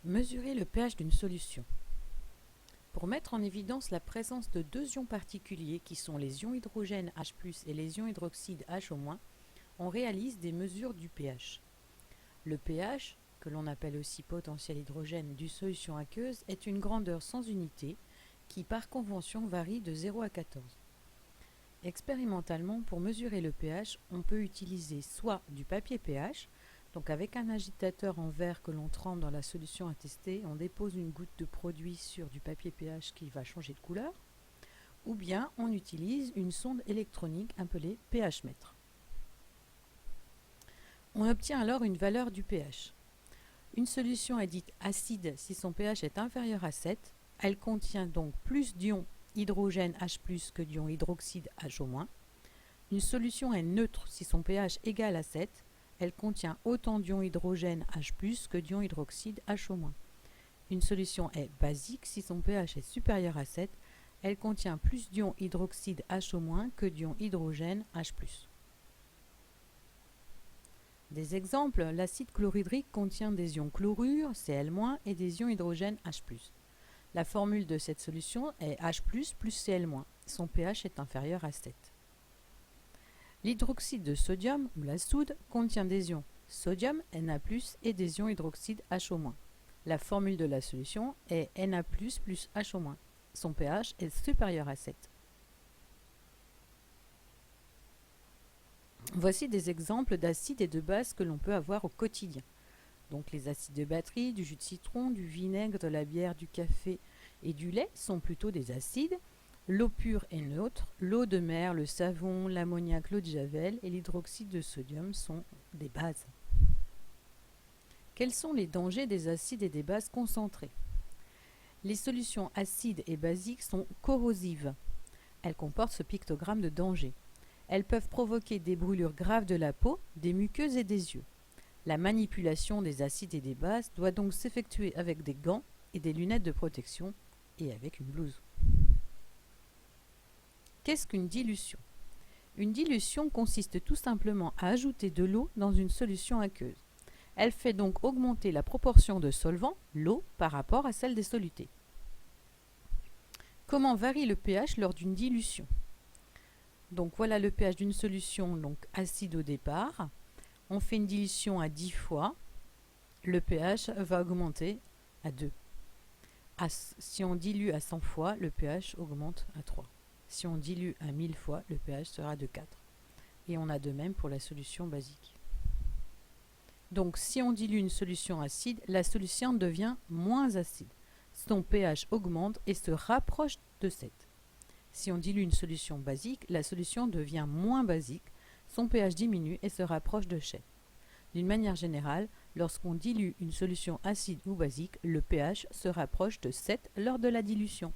Mesurer le pH d'une solution. Pour mettre en évidence la présence de deux ions particuliers qui sont les ions hydrogène H+, et les ions hydroxyde HO-, on réalise des mesures du pH. Le pH, que l'on appelle aussi potentiel hydrogène d'une solution aqueuse, est une grandeur sans unité qui par convention varie de 0 à 14. Expérimentalement, pour mesurer le pH, on peut utiliser soit du papier pH, donc avec un agitateur en verre que l'on trempe dans la solution à tester, on dépose une goutte de produit sur du papier pH qui va changer de couleur, ou bien on utilise une sonde électronique appelée pH-mètre. On obtient alors une valeur du pH. Une solution est dite acide si son pH est inférieur à 7, elle contient donc plus d'ions hydrogène H+, que d'ions hydroxyde HO-. Une solution est neutre si son pH égale à 7, elle contient autant d'ions hydrogène H+, que d'ions hydroxyde HO-. Une solution est basique si son pH est supérieur à 7, elle contient plus d'ions hydroxyde HO- que d'ions hydrogène H+. Des exemples, l'acide chlorhydrique contient des ions chlorure, Cl- et des ions hydrogène H+. La formule de cette solution est H+, plus Cl-. Son pH est inférieur à 7. L'hydroxyde de sodium, ou la soude, contient des ions sodium, Na+, et des ions hydroxyde HO-. La formule de la solution est Na+, plus HO-. Son pH est supérieur à 7. Voici des exemples d'acides et de bases que l'on peut avoir au quotidien. Donc les acides de batterie, du jus de citron, du vinaigre, de la bière, du café et du lait sont plutôt des acides. L'eau pure est neutre, l'eau de mer, le savon, l'ammoniac, l'eau de javel et l'hydroxyde de sodium sont des bases. Quels sont les dangers des acides et des bases concentrées? Les solutions acides et basiques sont corrosives. Elles comportent ce pictogramme de danger. Elles peuvent provoquer des brûlures graves de la peau, des muqueuses et des yeux. La manipulation des acides et des bases doit donc s'effectuer avec des gants et des lunettes de protection et avec une blouse. Qu'est-ce qu'une dilution? Une dilution consiste tout simplement à ajouter de l'eau dans une solution aqueuse. Elle fait donc augmenter la proportion de solvant, l'eau, par rapport à celle des solutés. Comment varie le pH lors d'une dilution? Donc voilà le pH d'une solution donc acide au départ. On fait une dilution à 10 fois, le pH va augmenter à 2. Si on dilue à 100 fois, le pH augmente à 3. Si on dilue à 1000 fois, le pH sera de 4. Et on a de même pour la solution basique. Donc si on dilue une solution acide, la solution devient moins acide. Son pH augmente et se rapproche de 7. Si on dilue une solution basique, la solution devient moins basique, son pH diminue et se rapproche de 7. D'une manière générale, lorsqu'on dilue une solution acide ou basique, le pH se rapproche de 7 lors de la dilution.